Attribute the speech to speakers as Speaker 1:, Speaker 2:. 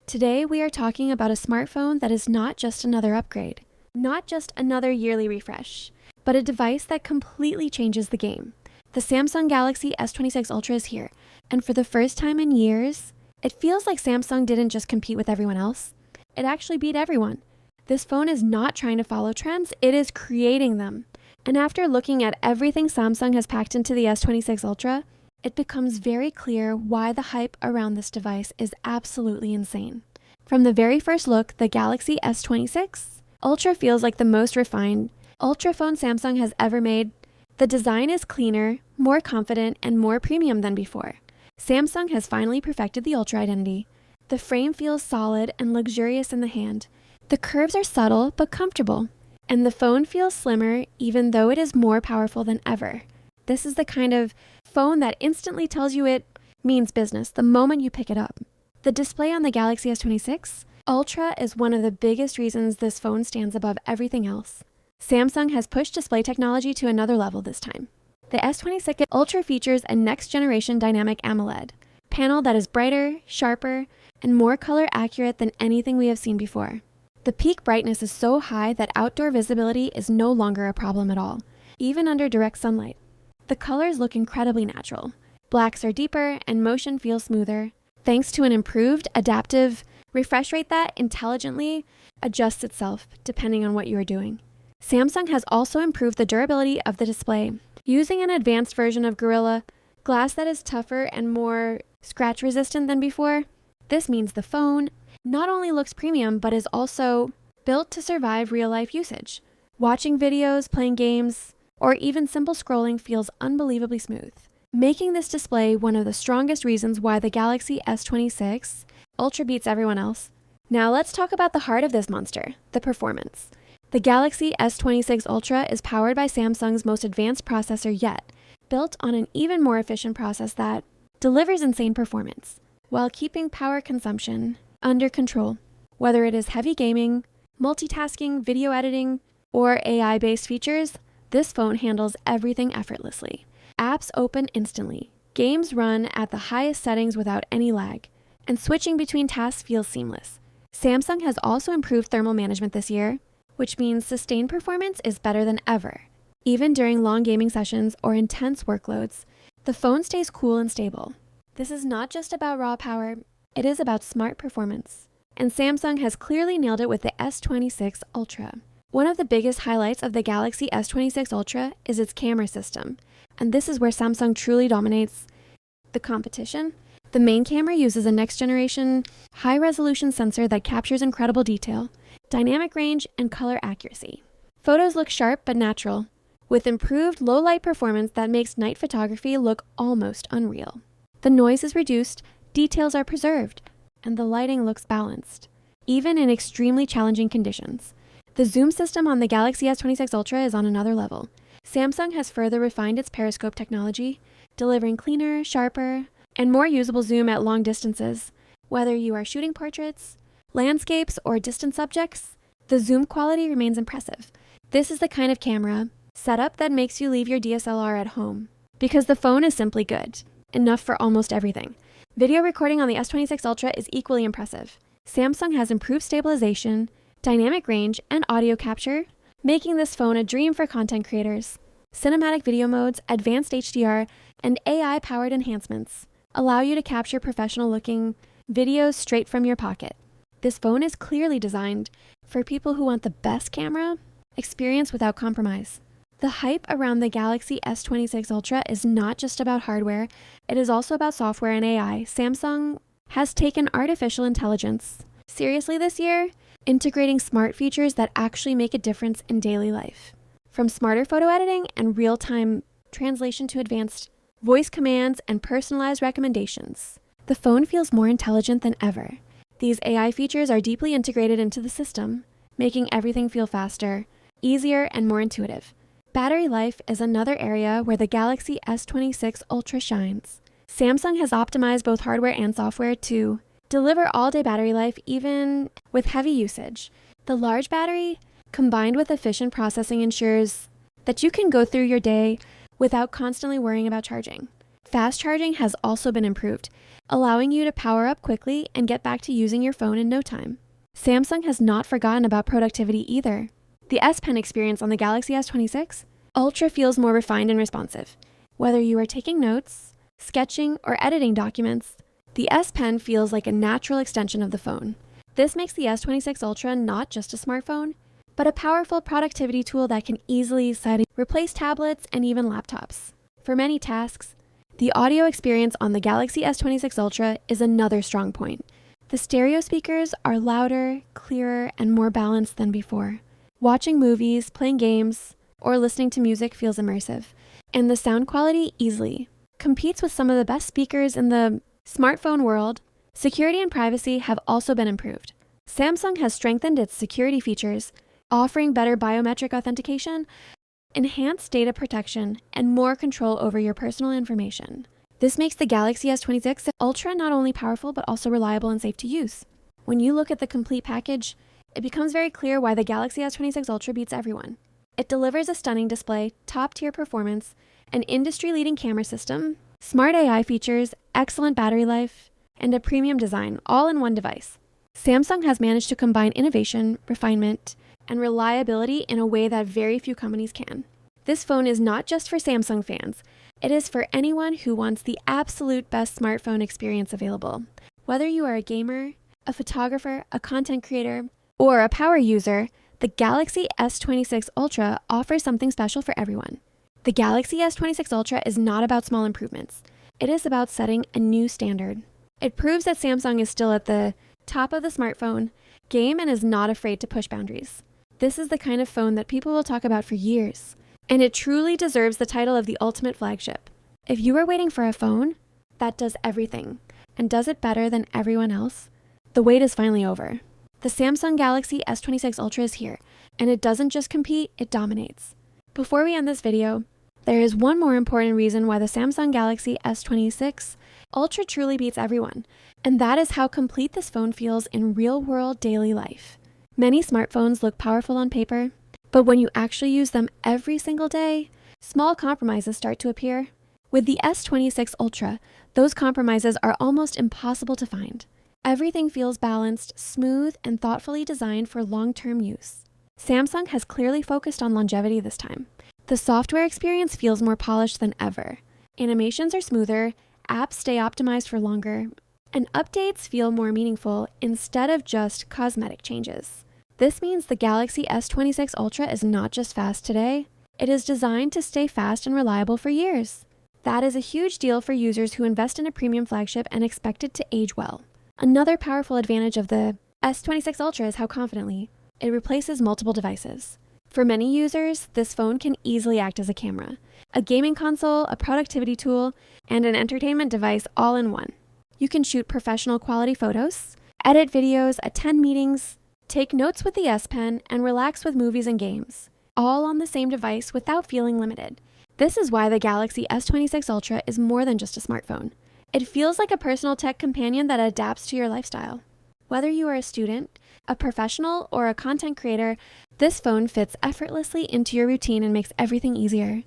Speaker 1: Today we are talking about a smartphone that is not just another upgrade, not just another yearly refresh, but a device that completely changes the game. The Samsung Galaxy S26 Ultra is here, and for the first time in years, it feels like Samsung didn't just compete with everyone else. It actually beat everyone. This phone is not trying to follow trends, it is creating them. And after looking at everything Samsung has packed into the S26 Ultra, it becomes very clear why the hype around this device is absolutely insane. From the very first look, the Galaxy S26 Ultra feels like the most refined Ultra phone Samsung has ever made. The design is cleaner, more confident, and more premium than before. Samsung has finally perfected the Ultra identity. The frame feels solid and luxurious in the hand. The curves are subtle but comfortable, and the phone feels slimmer even though it is more powerful than ever. This is the kind of phone that instantly tells you it means business the moment you pick it up. The display on the Galaxy S26 Ultra is one of the biggest reasons this phone stands above everything else. Samsung has pushed display technology to another level this time. The S26 Ultra features a next-generation dynamic AMOLED panel that is brighter, sharper, and more color accurate than anything we have seen before. The peak brightness is so high that outdoor visibility is no longer a problem at all, even under direct sunlight. The colors look incredibly natural. Blacks are deeper and motion feels smoother, thanks to an improved adaptive refresh rate that intelligently adjusts itself depending on what you are doing. Samsung has also improved the durability of the display, using an advanced version of Gorilla Glass that is tougher and more scratch resistant than before. This means the phone not only looks premium, but is also built to survive real-life usage. Watching videos, playing games, or even simple scrolling feels unbelievably smooth, making this display one of the strongest reasons why the Galaxy S26 Ultra beats everyone else. Now let's talk about the heart of this monster, the performance. The Galaxy S26 Ultra is powered by Samsung's most advanced processor yet, built on an even more efficient process that delivers insane performance, while keeping power consumption under control. Whether it is heavy gaming, multitasking, video editing, or AI-based features, this phone handles everything effortlessly. Apps open instantly, games run at the highest settings without any lag, and switching between tasks feels seamless. Samsung has also improved thermal management this year, which means sustained performance is better than ever. Even during long gaming sessions or intense workloads, the phone stays cool and stable. This is not just about raw power, it is about smart performance. And Samsung has clearly nailed it with the S26 Ultra. One of the biggest highlights of the Galaxy S26 Ultra is its camera system, and this is where Samsung truly dominates the competition. The main camera uses a next-generation, high-resolution sensor that captures incredible detail, dynamic range, and color accuracy. Photos look sharp but natural, with improved low-light performance that makes night photography look almost unreal. The noise is reduced, details are preserved, and the lighting looks balanced, even in extremely challenging conditions. The zoom system on the Galaxy S26 Ultra is on another level. Samsung has further refined its periscope technology, delivering cleaner, sharper, and more usable zoom at long distances. Whether you are shooting portraits, landscapes, or distant subjects, the zoom quality remains impressive. This is the kind of camera setup that makes you leave your DSLR at home, because the phone is simply good, enough for almost everything. Video recording on the S26 Ultra is equally impressive. Samsung has improved stabilization, dynamic range, and audio capture, making this phone a dream for content creators. Cinematic video modes, advanced HDR, and AI-powered enhancements allow you to capture professional-looking videos straight from your pocket. This phone is clearly designed for people who want the best camera experience without compromise. The hype around the Galaxy S26 Ultra is not just about hardware, it is also about software and AI. Samsung has taken artificial intelligence seriously this year, integrating smart features that actually make a difference in daily life. From smarter photo editing and real-time translation to advanced voice commands and personalized recommendations, the phone feels more intelligent than ever. These AI features are deeply integrated into the system, making everything feel faster, easier, and more intuitive. Battery life is another area where the Galaxy S26 Ultra shines. Samsung has optimized both hardware and software to deliver all-day battery life even with heavy usage. The large battery, combined with efficient processing, ensures that you can go through your day without constantly worrying about charging. Fast charging has also been improved, allowing you to power up quickly and get back to using your phone in no time. Samsung has not forgotten about productivity either. The S Pen experience on the Galaxy S26 Ultra feels more refined and responsive. Whether you are taking notes, sketching, or editing documents, the S Pen feels like a natural extension of the phone. This makes the S26 Ultra not just a smartphone, but a powerful productivity tool that can easily replace tablets and even laptops. For many tasks, the audio experience on the Galaxy S26 Ultra is another strong point. The stereo speakers are louder, clearer, and more balanced than before. Watching movies, playing games, or listening to music feels immersive, and the sound quality easily competes with some of the best speakers in the smartphone world. Security and privacy have also been improved. Samsung has strengthened its security features, offering better biometric authentication, enhanced data protection, and more control over your personal information. This makes the Galaxy S26 Ultra not only powerful but also reliable and safe to use. When you look at the complete package, it becomes very clear why the Galaxy S26 Ultra beats everyone. It delivers a stunning display, top-tier performance, an industry-leading camera system, smart AI features, excellent battery life, and a premium design, all in one device. Samsung has managed to combine innovation, refinement, and reliability in a way that very few companies can. This phone is not just for Samsung fans. It is for anyone who wants the absolute best smartphone experience available. Whether you are a gamer, a photographer, a content creator, or a power user, the Galaxy S26 Ultra offers something special for everyone. The Galaxy S26 Ultra is not about small improvements. It is about setting a new standard. It proves that Samsung is still at the top of the smartphone game and is not afraid to push boundaries. This is the kind of phone that people will talk about for years, and it truly deserves the title of the ultimate flagship. If you are waiting for a phone that does everything and does it better than everyone else, the wait is finally over. The Samsung Galaxy S26 Ultra is here, and it doesn't just compete, it dominates. Before we end this video, there is one more important reason why the Samsung Galaxy S26 Ultra truly beats everyone, and that is how complete this phone feels in real-world daily life. Many smartphones look powerful on paper, but when you actually use them every single day, small compromises start to appear. With the S26 Ultra, those compromises are almost impossible to find. Everything feels balanced, smooth, and thoughtfully designed for long-term use. Samsung has clearly focused on longevity this time. The software experience feels more polished than ever. Animations are smoother, apps stay optimized for longer, and updates feel more meaningful instead of just cosmetic changes. This means the Galaxy S26 Ultra is not just fast today, it is designed to stay fast and reliable for years. That is a huge deal for users who invest in a premium flagship and expect it to age well. Another powerful advantage of the S26 Ultra is how confidently it replaces multiple devices. For many users, this phone can easily act as a camera, a gaming console, a productivity tool, and an entertainment device all in one. You can shoot professional quality photos, edit videos, attend meetings, take notes with the S Pen, and relax with movies and games, all on the same device without feeling limited. This is why the Galaxy S26 Ultra is more than just a smartphone. It feels like a personal tech companion that adapts to your lifestyle. Whether you are a student, a professional, or a content creator, this phone fits effortlessly into your routine and makes everything easier.